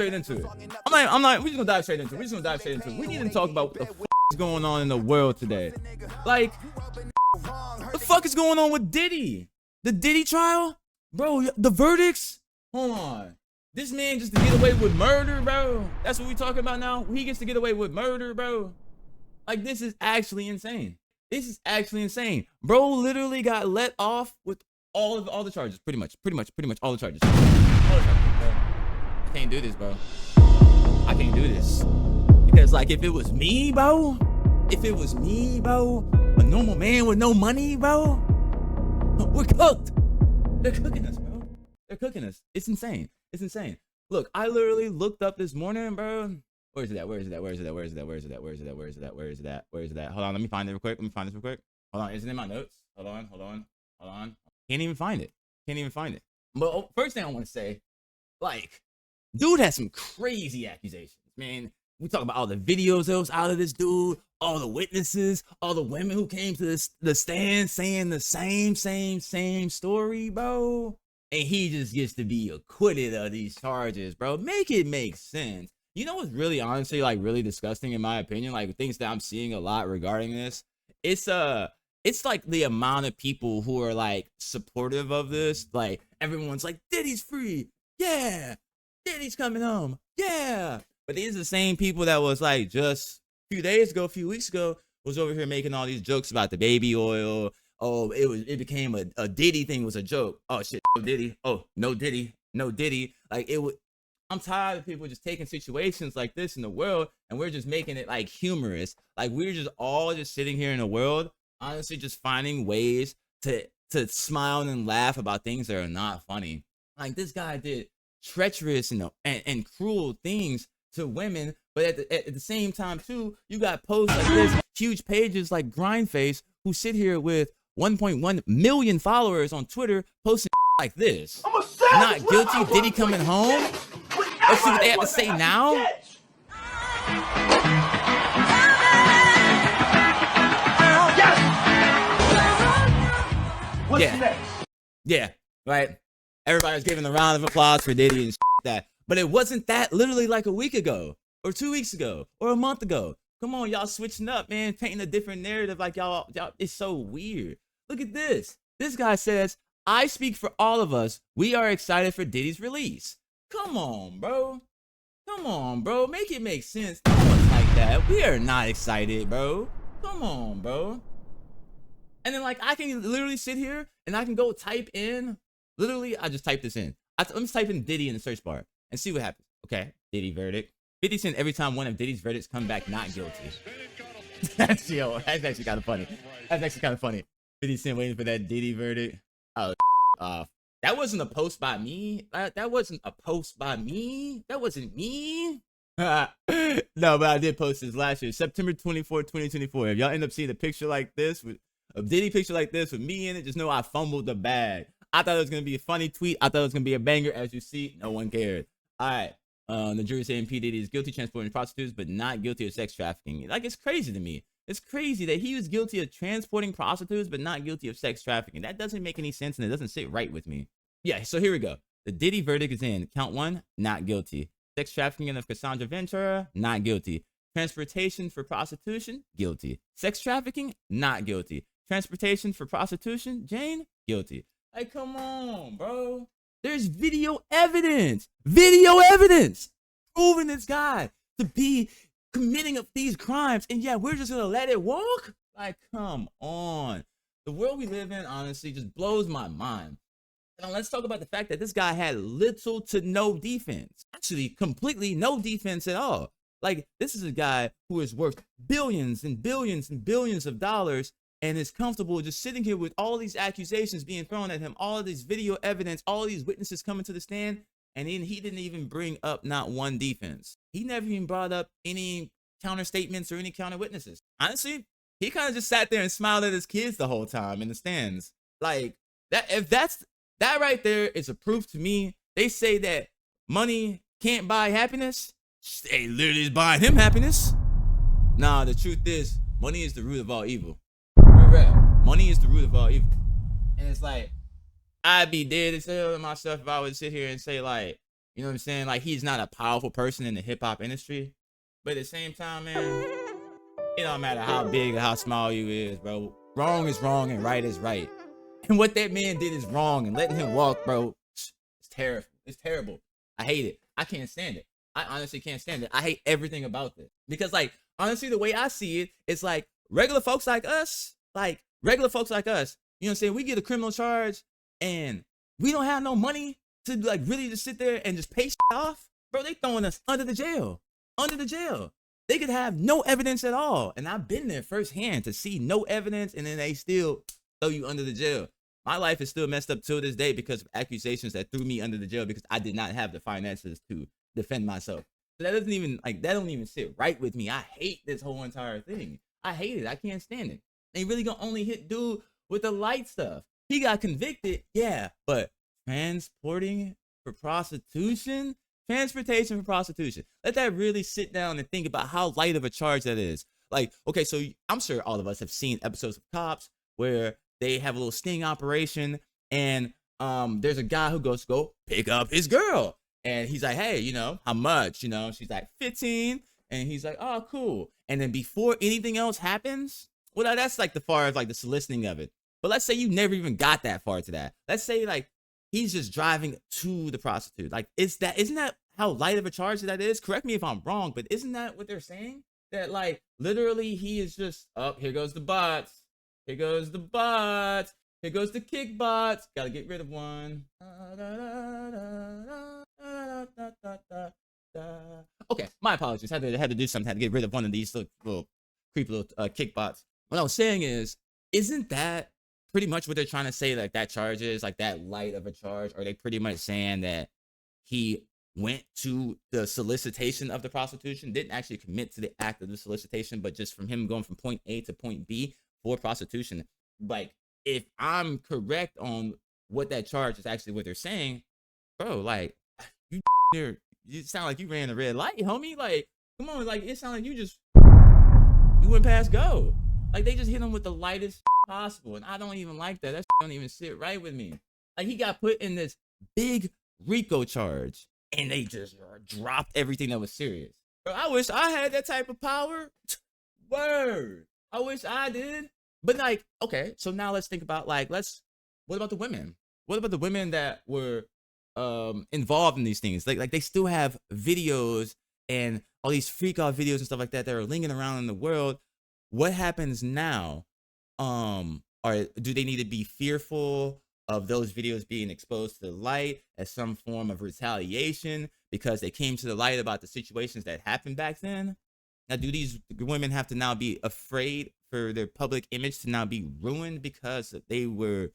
straight into it. We're just gonna dive straight into it. We need to talk about what the f is going on in the world today. Like, what the fuck is going on with Diddy? The Diddy trial? Bro, the verdicts? Hold on. This man just to get away with murder, bro. That's what we talking about now? He gets to get away with murder, bro. Like, this is actually insane. Bro literally got let off with all the charges. Pretty much all the charges. I can't do this, bro. I can't do this. Because, like, if it was me, bro, a normal man with no money, bro, we're cooked. They're cooking us, bro. They're cooking us. It's insane. Look, I literally looked up this morning, bro. Where is it at? Where is it at? Hold on, let me find it real quick. Hold on, is it in my notes? Hold on. Can't even find it. But first thing I want to say, like, dude has some crazy accusations, man. We talk about all the videos that was out of this dude, all the witnesses, all the women who came to the stand saying the same story, bro. And he just gets to be acquitted of these charges, bro. Make it make sense. You know what's really, honestly, like, really disgusting in my opinion? Like, things that I'm seeing a lot regarding this. It's like the amount of people who are, like, supportive of this. Like, everyone's like, Diddy's free. Yeah. Diddy's coming home. Yeah. But these are the same people that was, like, just a few weeks ago, was over here making all these jokes about the baby oil. Oh, it became a Diddy thing was a joke. Oh shit, no Diddy. Oh, no Diddy. Like, I'm tired of people just taking situations like this in the world and we're just making it, like, humorous. Like, we're just all just sitting here in the world, honestly, just finding ways to smile and laugh about things that are not funny. Like, this guy did treacherous and cruel things to women, but at the same time too, you got posts like this, huge pages like Grindface, who sit here with 1.1 million followers on Twitter posting like this. Not guilty, Diddy coming home. Let's see what they have to say now. What's next? Yeah, right. Everybody's giving a round of applause for Diddy and that. But it wasn't that literally like a week ago, or 2 weeks ago, or a month ago. Come on, y'all switching up, man, painting a different narrative. Like, y'all, it's so weird. Look at this. This guy says, I speak for all of us. We are excited for Diddy's release. Come on, bro. Make it make sense. No one's like that. We are not excited, bro. Come on, bro. And then, like, I can literally sit here and I can go type in. Literally, I just type this in. Let me type in Diddy in the search bar and see what happens. Okay, Diddy verdict. 50 Cent every time one of Diddy's verdicts come back not guilty. That's actually kind of funny. 50 Cent waiting for that Diddy verdict. Oh, that wasn't a post by me. That wasn't me. No, but I did post this last year, September 24, 2024. If y'all end up seeing a picture like this, a Diddy picture like this with me in it, just know I fumbled the bag. I thought it was going to be a funny tweet. I thought it was going to be a banger. As you see, no one cared. All right. The jury saying P. Diddy is guilty of transporting prostitutes, but not guilty of sex trafficking. Like, it's crazy to me. It's crazy that he was guilty of transporting prostitutes, but not guilty of sex trafficking. That doesn't make any sense, and it doesn't sit right with me. Yeah, so here we go. The Diddy verdict is in. Count 1, not guilty. Sex trafficking of Cassandra Ventura, not guilty. Transportation for prostitution, guilty. Sex trafficking, not guilty. Transportation for prostitution, Jane, guilty. Like, come on, bro. There's video evidence proving this guy to be committing of these crimes. And yeah, we're just gonna let it walk? Like, come on. The world we live in, honestly, just blows my mind. Now, let's talk about the fact that this guy had little to no defense. Actually, completely no defense at all. Like, this is a guy who is worth billions and billions and billions of dollars and is comfortable just sitting here with all these accusations being thrown at him, all of this video evidence, all these witnesses coming to the stand, and then he didn't even bring up not one defense. He never even brought up any counter statements or any counter witnesses. Honestly, he kind of just sat there and smiled at his kids the whole time in the stands. Like, that right there is a proof to me. They say that money can't buy happiness. They literally is buying him happiness. Nah, the truth is, money is the root of all evil. Money is the root of all evil. And it's like, I'd be dead as hell to myself if I would sit here and say, like, You know what I'm saying? Like, he's not a powerful person in the hip hop industry. But at the same time, man, it don't matter how big or how small you is, bro. Wrong is wrong and right is right. And what that man did is wrong, and letting him walk, bro, it's terrible. It's terrible. I hate it. I can't stand it. I honestly can't stand it. I hate everything about this. Because, like, honestly, the way I see it, it's like regular folks like us, you know what I'm saying? We get a criminal charge and we don't have no money to, like, really just sit there and just pay shit off. Bro, they throwing us under the jail. Under the jail. They could have no evidence at all. And I've been there firsthand to see no evidence, and then they still throw you under the jail. My life is still messed up till this day because of accusations that threw me under the jail because I did not have the finances to defend myself. So that doesn't even, like, that don't even sit right with me. I hate this whole entire thing. I hate it. I can't stand it. They really gonna only hit dude with the light stuff. He got convicted, yeah, but transportation for prostitution? Let that really sit down and think about how light of a charge that is. Like, okay, so I'm sure all of us have seen episodes of Cops where they have a little sting operation, and there's a guy who goes to go pick up his girl, and he's like, hey, you know, how much? You know, she's like 15, and he's like, oh, cool. And then before anything else happens, well, that's like the far as like the soliciting of it. But let's say you never even got that far to that. Let's say like he's just driving to the prostitute. Like, isn't that how light of a charge that is? Correct me if I'm wrong, but isn't that what they're saying? That like literally he is just, oh, here goes the bots. Here goes the bots. Here goes the kick bots. Gotta get rid of one. Okay, my apologies. Had to do something. Had to get rid of one of these little creepy little kick bots. What I was saying is, isn't that pretty much what they're trying to say? Like that charge is like that light of a charge? Or are they pretty much saying that he went to the solicitation of the prostitution, didn't actually commit to the act of the solicitation, but just from him going from point A to point B for prostitution? Like, if I'm correct on what that charge is actually what they're saying, bro, like, you sound like you ran a red light, homie. Like, come on, like, it sounds like you went past go. Like, they just hit him with the lightest possible, and I don't even like that. That don't even sit right with me. Like, he got put in this big RICO charge, and they just dropped everything that was serious. Bro, I wish I had that type of power. Word. I wish I did. But like, okay, so now let's think about like, what about the women? What about the women that were involved in these things? Like they still have videos and all these freak out videos and stuff like that are lingering around in the world. What happens now? Or do they need to be fearful of those videos being exposed to the light as some form of retaliation because they came to the light about the situations that happened back then? Now, do these women have to now be afraid for their public image to now be ruined because they were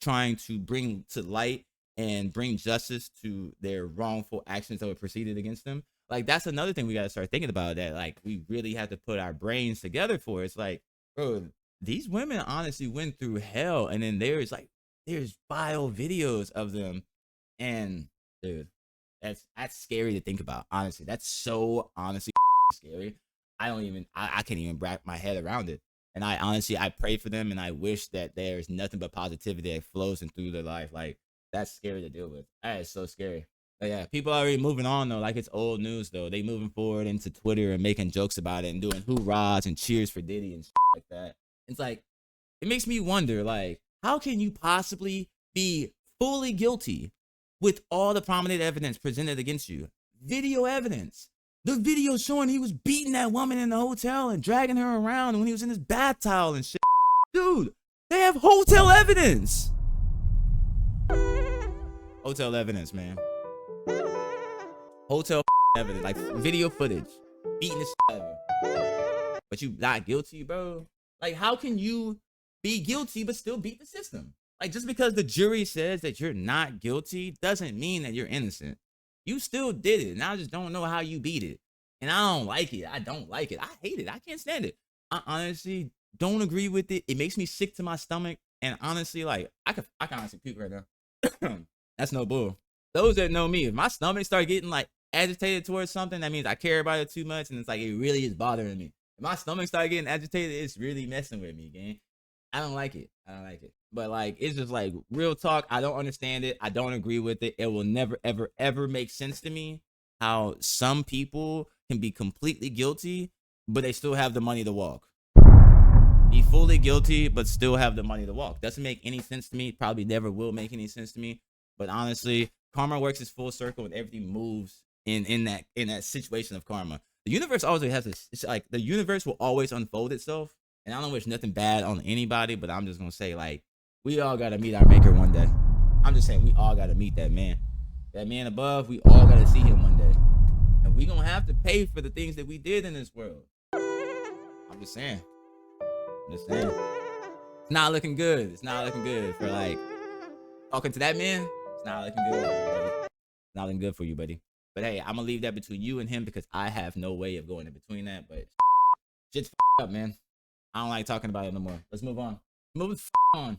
trying to bring to light and bring justice to their wrongful actions that were proceeded against them? Like, that's another thing we got to start thinking about, that like we really have to put our brains together for. It's like, bro, these women honestly went through hell, and then there's vile videos of them, and dude, that's scary to think about. Honestly, that's so honestly scary. I can't even wrap my head around it. And I pray for them, and I wish that there's nothing but positivity that flows in through their life. Like, that's scary to deal with. That is so scary. But yeah, people are already moving on though. Like, it's old news though. They moving forward into Twitter and making jokes about it and doing hoorahs and cheers for Diddy and shit like that. It's like, it makes me wonder, like, how can you possibly be fully guilty with all the prominent evidence presented against you? Video evidence. The video showing he was beating that woman in the hotel and dragging her around when he was in his bath towel and shit. Dude, they have hotel evidence. Hotel evidence, man. Hotel evidence, like video footage. Beating the shit out of her. But you not guilty, bro? Like, how can you be guilty but still beat the system? Like, just because the jury says that you're not guilty doesn't mean that you're innocent. You still did it, and I just don't know how you beat it. And I don't like it. I don't like it. I hate it. I can't stand it. I honestly don't agree with it. It makes me sick to my stomach. And honestly, like, I can honestly puke right now. That's no bull. Those that know me, if my stomach start getting like agitated towards something, that means I care about it too much, and it's like it really is bothering me. If my stomach start getting agitated, it's really messing with me, gang. I don't like it. I don't like it. But like, it's just like real talk. I don't understand it. I don't agree with it. It will never, ever, ever make sense to me how some people can be completely guilty, but they still have the money to walk. Be fully guilty, but still have the money to walk. Doesn't make any sense to me. Probably never will make any sense to me. But honestly, karma works its full circle, and everything moves in that situation of karma. The universe always has this. It's like the universe will always unfold itself. And I don't wish nothing bad on anybody, but I'm just gonna say, like, we all gotta meet our maker one day. I'm just saying, we all gotta meet that man. That man above, we all gotta see him one day. And we gonna have to pay for the things that we did in this world. I'm just saying. It's not looking good. It's not looking good for like talking to that man. It's not looking good, buddy. It's not looking good for you, buddy. But hey, I'm gonna leave that between you and him because I have no way of going in between that. But shit's up, man. I don't like talking about it no more. Let's move on. Move on.